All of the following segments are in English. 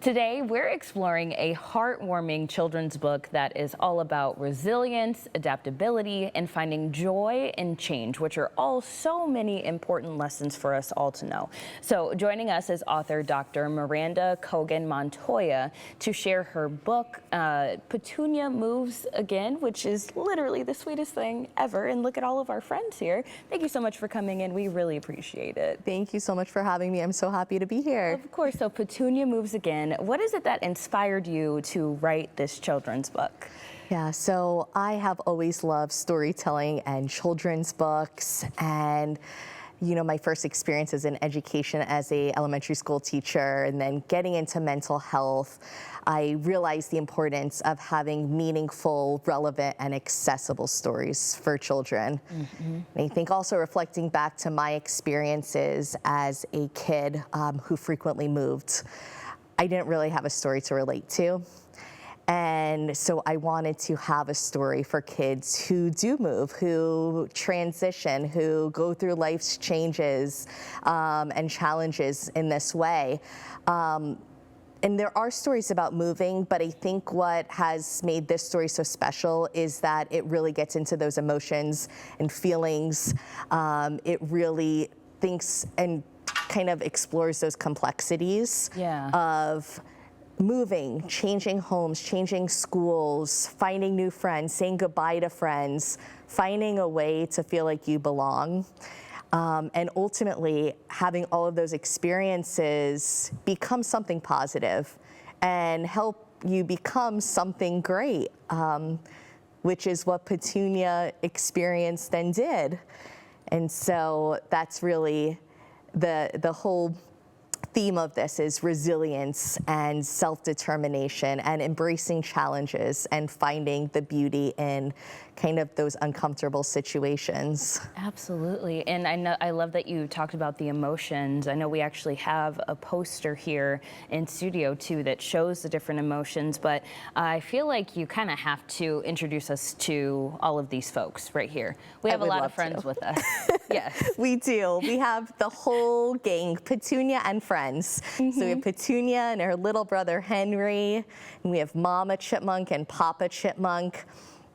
Today, we're exploring a heartwarming children's book that is all about resilience, adaptability, and finding joy in change, which are all so many important lessons for us all to know. So joining us is author Dr. Miranda Kogon Montoya to share her book, Petunia Moves Again, which is literally the sweetest thing ever. And look at all of our friends here. Thank you so much for coming in. We really appreciate it. Thank you so much for having me. I'm so happy to be here. Of course. So Petunia Moves Again. What is it that inspired you to write this children's book? Yeah, so I have always loved storytelling and children's books, and my first experiences in education as a elementary school teacher and then getting into mental health, I realized the importance of having meaningful, relevant, and accessible stories for children. And I think also reflecting back to my experiences as a kid who frequently moved, I didn't really have a story to relate to. And so I wanted to have a story for kids who do move, who transition, who go through life's changes and challenges in this way. And there are stories about moving, but I think what has made this story so special is that it really gets into those emotions and feelings. It really thinks and kind of explores those complexities of moving, changing homes, changing schools, finding new friends, saying goodbye to friends, finding a way to feel like you belong. And ultimately, having all of those experiences become something positive and help you become something great, which is what Petunia experienced and did. And so that's really the whole theme of this is resilience and self-determination and embracing challenges and finding the beauty in kind of those uncomfortable situations. Absolutely. And I love that you talked about the emotions. I know we actually have a poster here in studio too that shows the different emotions, but I feel like you kind of have to introduce us to all of these folks right here. We have a lot of friends with us. Yes. We do. We have the whole gang, Petunia and friends. So we have Petunia and her little brother Henry, and we have Mama Chipmunk and Papa Chipmunk.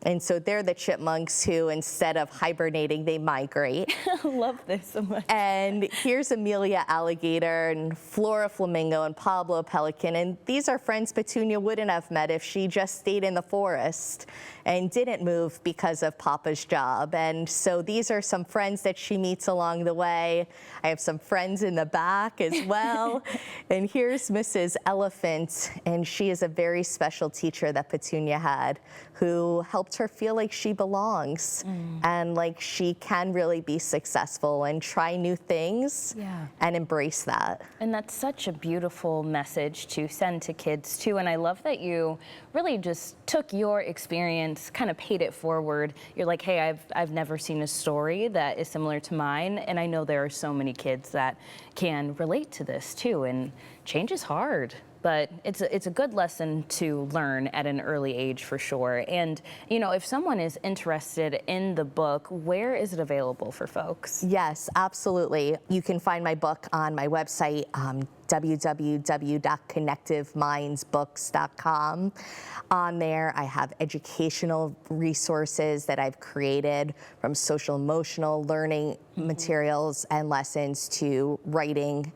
And so they're the chipmunks who, instead of hibernating, they migrate. I love this so much. And here's Amelia Alligator and Flora Flamingo and Pablo Pelican. And these are friends Petunia wouldn't have met if she just stayed in the forest and didn't move because of Papa's job. And so these are some friends that she meets along the way. I have some friends in the back as well. And here's Mrs. Elephant, and she is a very special teacher that Petunia had who helped her feel like she belongs and like she can really be successful and try new things and embrace that. And that's such a beautiful message to send to kids too. And I love that you really just took your experience, kind of paid it forward. You're like, hey, I've never seen a story that is similar to mine. And I know there are so many kids that can relate to this too. And change is hard. But it's a good lesson to learn at an early age for sure. And, if someone is interested in the book, where is it available for folks? Yes, absolutely. You can find my book on my website, www.connectivemindsbooks.com. On there, I have educational resources that I've created, from social emotional learning materials and lessons to writing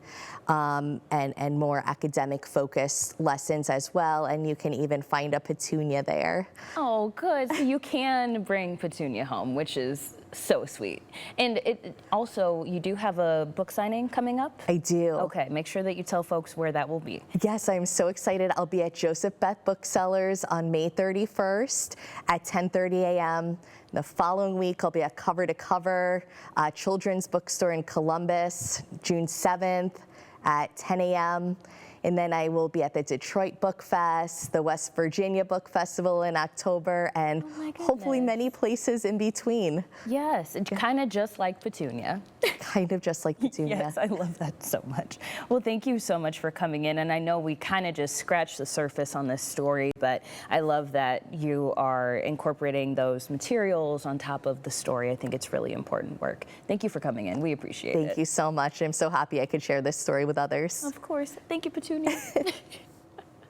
and more academic focused lessons as well. And you can even find a Petunia there. Oh, good. So you can bring Petunia home, which is so sweet. And also, you do have a book signing coming up? I do. Okay, make sure that you tell folks where that will be. Yes, I'm so excited. I'll be at Joseph Beth Booksellers on May 31st at 10:30 a.m. The following week, I'll be at Cover to Cover Children's Bookstore in Columbus, June 7th at 10 a.m. And then I will be at the Detroit Book Fest, the West Virginia Book Festival in October, and hopefully many places in between. Yes, kind of just like Petunia. Kind of just like Petunia. Yes, I love that so much. Well, thank you so much for coming in. And I know we kind of just scratched the surface on this story, but I love that you are incorporating those materials on top of the story. I think it's really important work. Thank you for coming in. We appreciate it. Thank you so much. I'm so happy I could share this story with others. Of course. Thank you, Petunia.